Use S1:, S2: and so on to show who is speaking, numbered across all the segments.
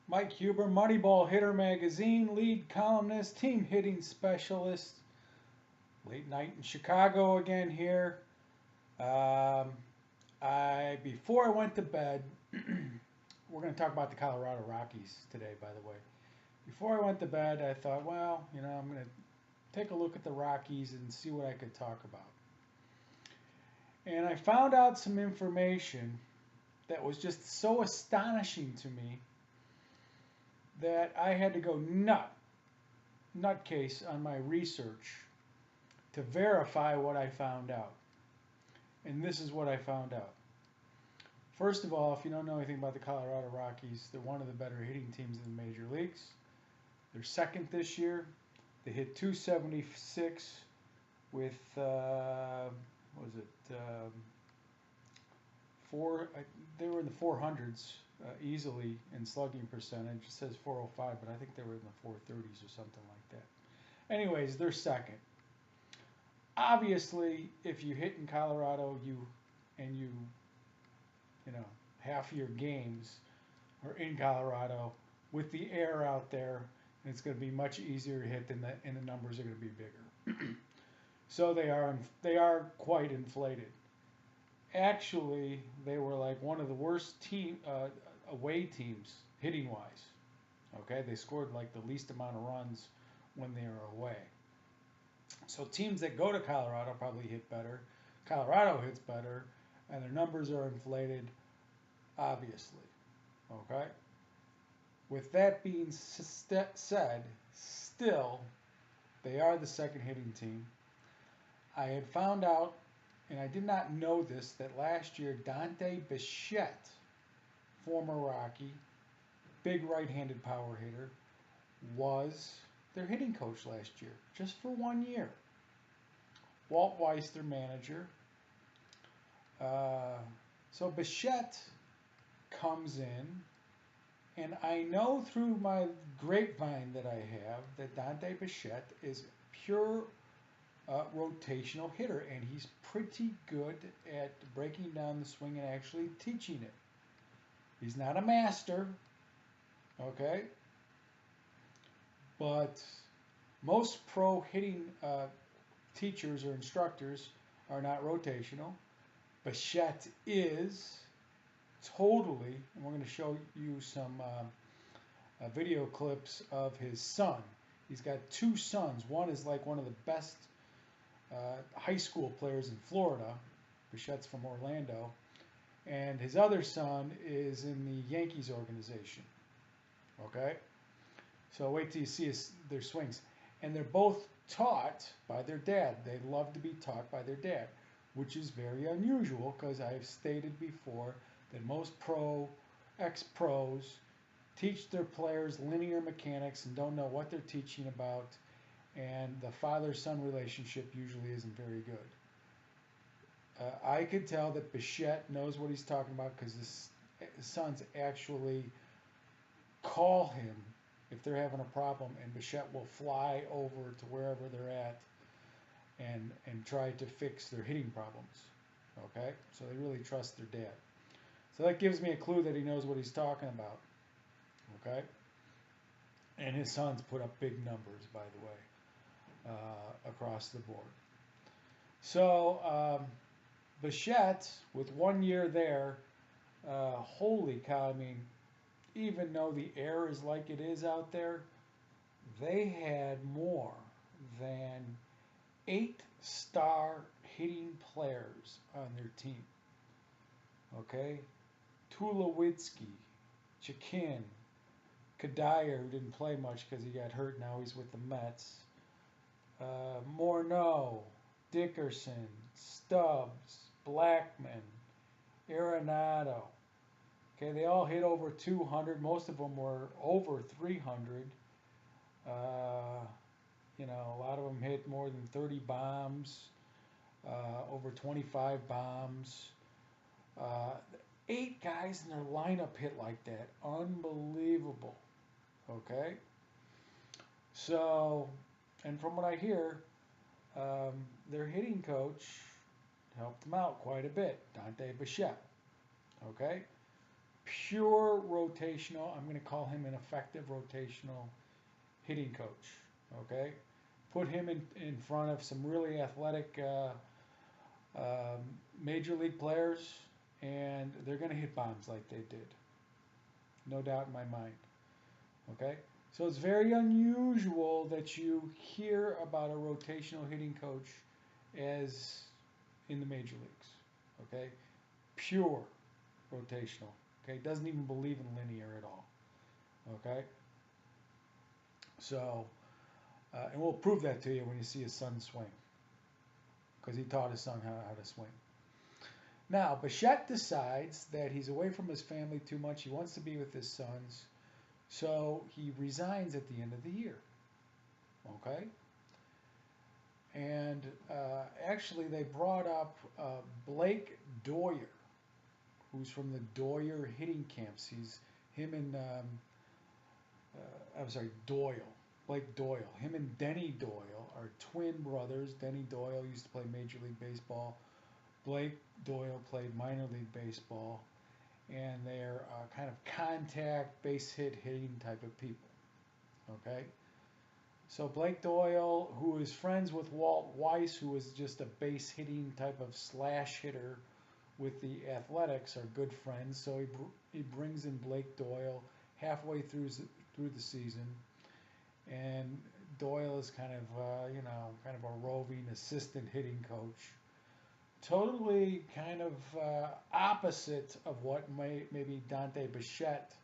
S1: Mike Huber, Moneyball Hitter Magazine, lead columnist, team hitting specialist. Late night in Chicago again here. Um, I before I went to bed, we're going to talk about the Colorado Rockies today, by the way. Before I went to bed, I thought, well, I'm going to take a look at the Rockies and see what I could talk about. And I found out some information that was just so astonishing to me that I had to go nutcase on my research to verify what I found out. And this is what I found out. First of all, if you don't know anything about the Colorado Rockies, they're one of the better hitting teams in the major leagues. They're second this year. They hit 276 with what was it? Four. They were in the 400s easily in slugging percentage. It says 405, but I think they were in the 430s or something like that. Anyways, they're second. Obviously, if you hit in Colorado, you know half of your games are in Colorado with the air out there, and it's going to be much easier to hit and the numbers are going to be bigger. So they are quite inflated. Actually, they were like one of the worst away teams hitting wise. Okay, they scored like the least amount of runs when they were away. So teams that go to Colorado probably hit better. Colorado hits better, and their numbers are inflated, obviously. Okay. With that being said, still they are the second hitting team. I had found out, and I did not know this, that last year Dante Bichette, former Rocky, big right-handed power hitter, was their hitting coach last year, just for 1 year. Walt Weiss, their manager. Uh, so Bichette comes in, and I know through my grapevine that I have that Dante Bichette is pure rotational hitter, and he's pretty good at breaking down the swing and actually teaching it. He's not a master, okay, but most pro hitting teachers or instructors are not rotational. Bichette is totally, and we're going to show you some video clips of his son. He's got two sons. One is like one of the best high school players in Florida. Bichette's from Orlando. And his other son is in the Yankees organization. Okay? So wait till you see their swings. And they're both taught by their dad. They love to be taught by their dad, which is very unusual because I've stated before that most ex-pros teach their players linear mechanics and don't know what they're teaching about, and the father-son relationship usually isn't very good. I could tell that Bichette knows what he's talking about because his sons actually call him if they're having a problem, and Bichette will fly over to wherever they're at and try to fix their hitting problems. Okay, so they really trust their dad. So that gives me a clue that he knows what he's talking about. Okay, and his sons put up big numbers, by the way, across the board. So Bichette, with 1 year there, holy cow! I mean, even though the air is like it is out there, they had more than 8-star hitting players on their team. Okay, Tulowitzki, Chakin, Doyer, who didn't play much because he got hurt. Now he's with the Mets. Morneau, Dickerson, Stubbs, Blackman, Arenado. Okay, they all hit over 200. Most of them were over 300. A lot of them hit more than 30 bombs, over 25 bombs. Uh, 8 guys in their lineup hit like that. Unbelievable. Okay? So, and from what I hear, their hitting coach helped them out quite a bit, Dante Bichette. Okay? pure rotational. I'm going to call him an effective rotational hitting coach. Okay, put him in front of some really athletic major league players, and they're going to hit bombs like they did. No doubt in my mind. Okay, so it's very unusual that you hear about a rotational hitting coach as in the major leagues. Okay, pure rotational. Okay, doesn't even believe in linear at all. Okay, so and we'll prove that to you when you see his son swing, because he taught his son how to swing. Now, Bichette decides that he's away from his family too much. He wants to be with his sons, so he resigns at the end of the year. Okay, and actually they brought up Blake Doyer, who's from the Doyer hitting camps. He's him and I'm sorry, Doyle. Blake Doyle. Him and Denny Doyle are twin brothers. Denny Doyle used to play Major League Baseball. Blake Doyle played minor league baseball, and they're kind of contact, base hit hitting type of people. Okay? So Blake Doyle, who is friends with Walt Weiss, who is just a base hitting type of slash hitter with the Athletics, are good friends. So he brings in Blake Doyle halfway through the season, and Doyle is kind of kind of a roving assistant hitting coach. Totally kind of opposite of what maybe Dante Bichette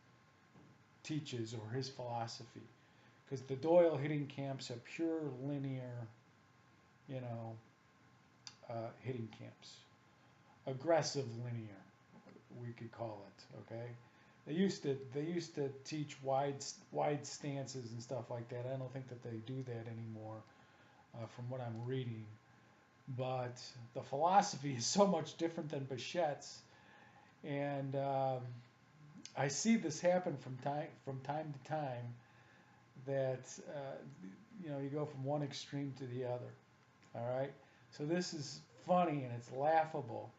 S1: teaches or his philosophy, because the Doyle hitting camps are pure linear, hitting camps, aggressive linear, we could call it. Okay, they used to teach wide stances and stuff like that. I don't think that they do that anymore, from what I'm reading. But the philosophy is so much different than Bichette's, and I see this happen from time to time. That you go from one extreme to the other. All right, so this is funny and it's laughable.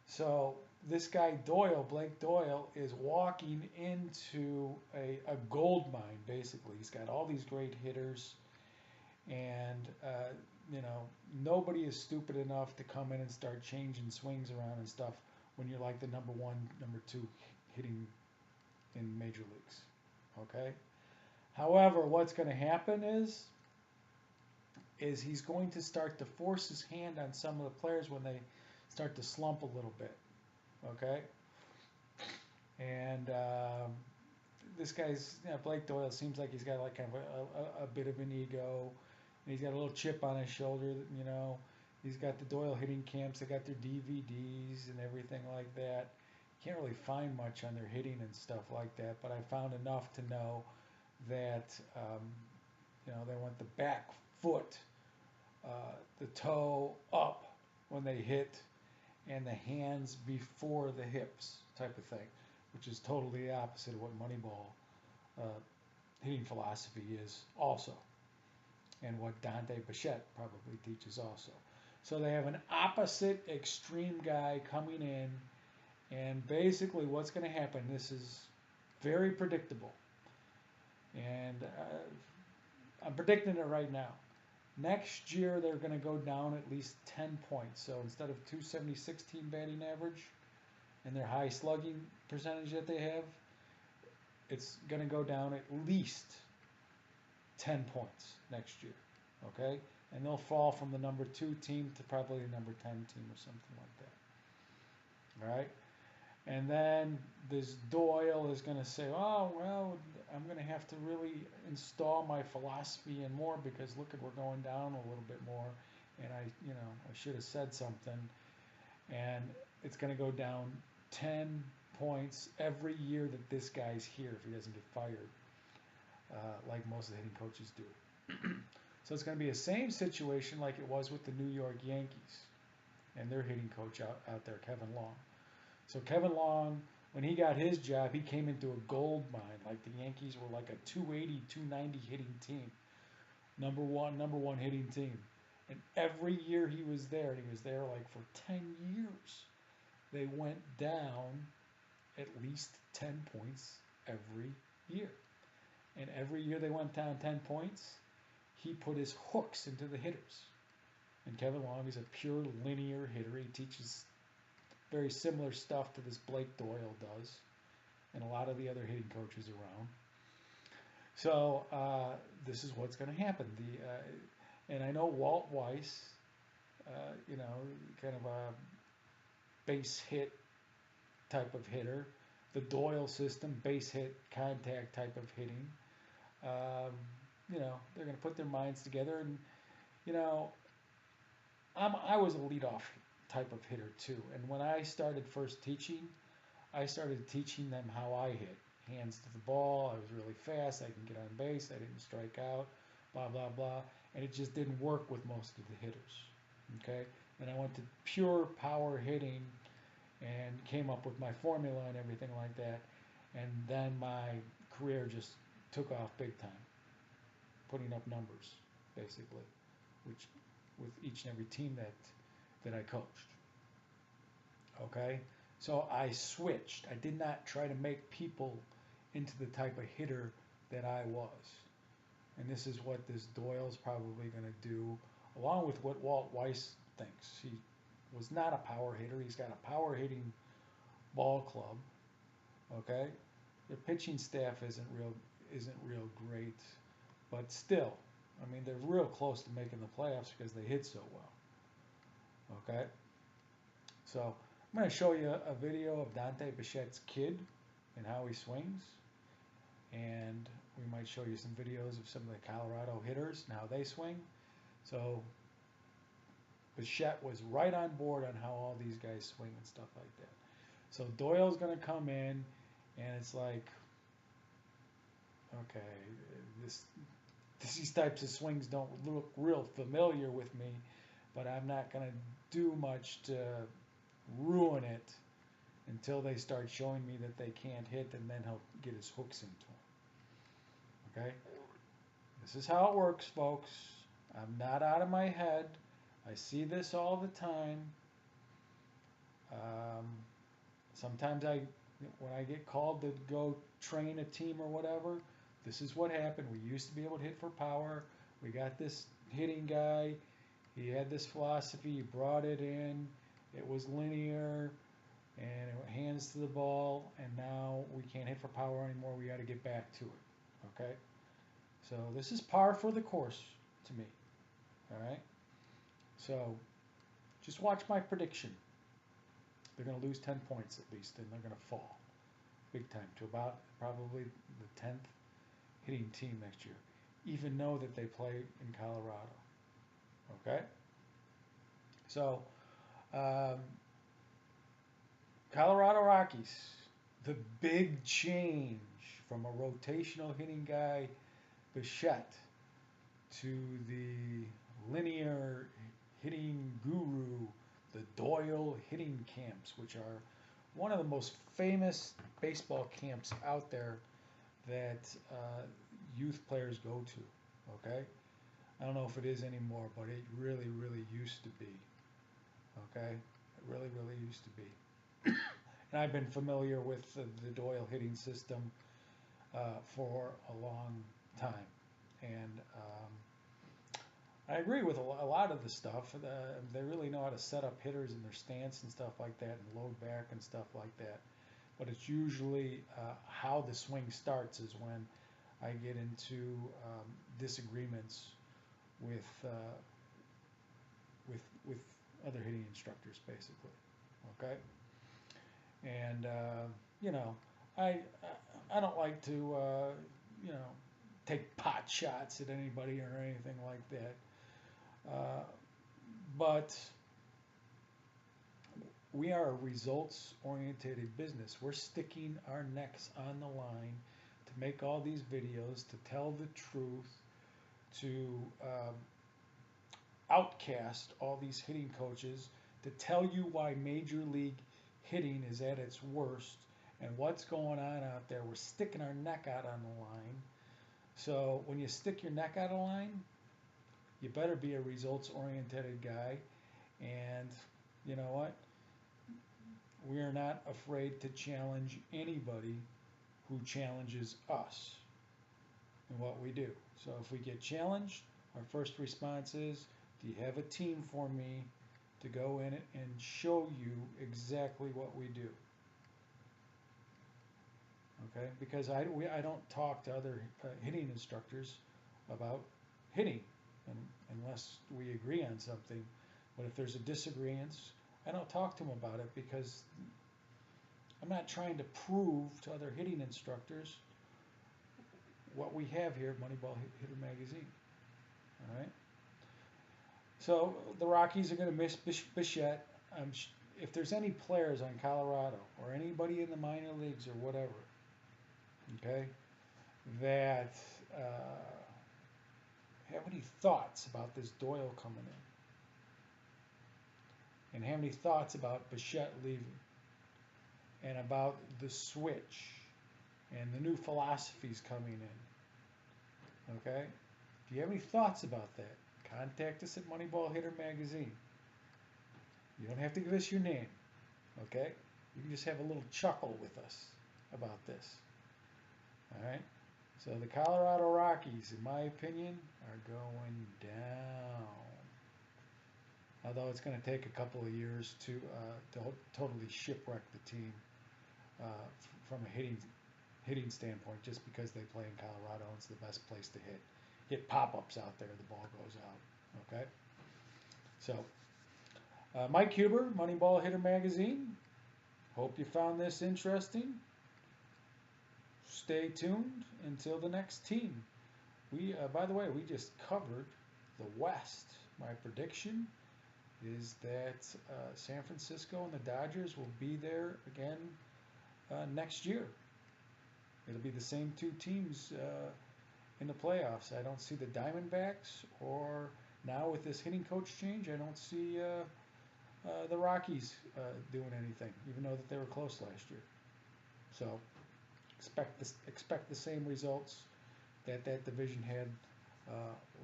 S1: So this guy Doyle, Blake Doyle, is walking into a gold mine. Basically, he's got all these great hitters, and nobody is stupid enough to come in and start changing swings around and stuff when you're like the number one, number two hitting in major leagues. Okay. However, what's going to happen is he's going to start to force his hand on some of the players when they start to slump a little bit. Okay. And this guy's Blake Doyle seems like he's got like kind of a bit of an ego. He's got a little chip on his shoulder, He's got the Doyle hitting camps. They got their DVDs and everything like that. You can't really find much on their hitting and stuff like that, but I found enough to know that, they want the back foot, the toe up when they hit, and the hands before the hips type of thing, which is totally the opposite of what Moneyball hitting philosophy is also, and what Dante Bichette probably teaches also. So they have an opposite extreme guy coming in, and basically what's going to happen, this is very predictable, and I'm predicting it right now. Next year they're going to go down at least 10 points. So instead of 276 team batting average and their high slugging percentage that they have, it's going to go down at least 10 points next year. Okay? And they'll fall from the number 2 team to probably the number 10 team or something like that. All right? And then this Doyle is going to say, oh, well, I'm going to have to really install my philosophy in more, because look, we're going down a little bit more, and I should have said something. And it's going to go down 10 points every year that this guy's here if he doesn't get fired, like most of the hitting coaches do. So it's going to be the same situation like it was with the New York Yankees and their hitting coach out there, Kevin Long. So Kevin Long, when he got his job, he came into a gold mine. Like the Yankees were like a 280, 290 hitting team. Number one hitting team. And every year he was there, and he was there like for 10 years, they went down at least 10 points every year. And every year they went down 10 points, he put his hooks into the hitters. And Kevin Long is a pure linear hitter. He teaches very similar stuff to this Blake Doyle does and a lot of the other hitting coaches around. So this is what's going to happen. And I know Walt Weiss, kind of a base hit type of hitter. The Doyle system, base hit, contact type of hitting. They're going to put their minds together. And, I was a leadoff type of hitter too. And when I started first teaching, I started teaching them how I hit. Hands to the ball, I was really fast, I can get on base, I didn't strike out, blah, blah, blah. And it just didn't work with most of the hitters. Okay? And I went to pure power hitting and came up with my formula and everything like that. And then my career just took off big time, putting up numbers, basically, which with each and every team that I coached. Okay? So I switched. I did not try to make people into the type of hitter that I was. And this is what this Doyle's probably going to do, along with what Walt Weiss thinks. He was not a power hitter. He's got a power hitting ball club. Okay? Their pitching staff isn't real great, but still, I mean, they're real close to making the playoffs because they hit so well. Okay? So I'm going to show you a video of Dante Bichette's kid and how he swings. And we might show you some videos of some of the Colorado hitters and how they swing. So Bichette was right on board on how all these guys swing and stuff like that. So Doyle's going to come in, and it's like, okay, these types of swings don't look real familiar with me, but I'm not going to do much to ruin it until they start showing me that they can't hit, and then he'll get his hooks into them. Okay? This is how it works, folks. I'm not out of my head. I see this all the time. Sometimes when I get called to go train a team or whatever, this is what happened. We used to be able to hit for power. We got this hitting guy. He had this philosophy. He brought it in. It was linear, and it hands to the ball, and now we can't hit for power anymore. We got to get back to it. Okay? So this is par for the course to me. All right? So just watch my prediction. They're going to lose 10 points at least, and they're going to fall big time to about probably the 10th hitting team next year, even though that they play in Colorado. Okay? So, Colorado Rockies, the big change from a rotational hitting guy, Bichette, to the linear hitting guru, the Doyle hitting camps, which are one of the most famous baseball camps out there that youth players go to. Okay? I don't know if it is anymore, but it really, really used to be. Okay? It really, really used to be. And I've been familiar with the Doyle hitting system for a long time. And I agree with a lot of the stuff. They really know how to set up hitters in their stance and stuff like that, and load back and stuff like that. But it's usually how the swing starts is when I get into disagreements with other hitting instructors, basically. Okay, and I don't like to take pot shots at anybody or anything like that. But we are a results-oriented business. We're sticking our necks on the line to make all these videos, to tell the truth, to outcast all these hitting coaches, to tell you why Major League hitting is at its worst and what's going on out there. We're sticking our neck out on the line. So when you stick your neck out of line, you better be a results-oriented guy. And you know what? we are not afraid to challenge anybody who challenges us in what we do. So if we get challenged, our first response is, do you have a team for me to go in and show you exactly what we do? Okay, because I don't talk to other hitting instructors about hitting unless we agree on something. But if there's a disagreement, I don't talk to them about it because I'm not trying to prove to other hitting instructors what we have here at Moneyball Hitter Magazine. All right. So the Rockies are going to miss Bichette. If there's any players on Colorado or anybody in the minor leagues or whatever, okay, that have any thoughts about this Doyle coming in, and have any thoughts about Bichette leaving, and about the switch and the new philosophies coming in, okay? If you have any thoughts about that, contact us at Moneyball Hitter Magazine. You don't have to give us your name, okay? You can just have a little chuckle with us about this, all right? So the Colorado Rockies, in my opinion, are going down. Although it's going to take a couple of years to totally shipwreck the team from a hitting standpoint, just because they play in Colorado and it's the best place to hit. Hit pop-ups out there, the ball goes out. Okay. So, Mike Huber, Moneyball Hitter Magazine. Hope you found this interesting. Stay tuned until the next team. By the way, we just covered the West. My prediction is that San Francisco and the Dodgers will be there again next year. It'll be the same two teams in the playoffs. I don't see the Diamondbacks, or now with this hitting coach change, I don't see the Rockies doing anything, even though that they were close last year. So expect the same results that division had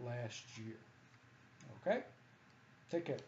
S1: last year. Okay? Take care.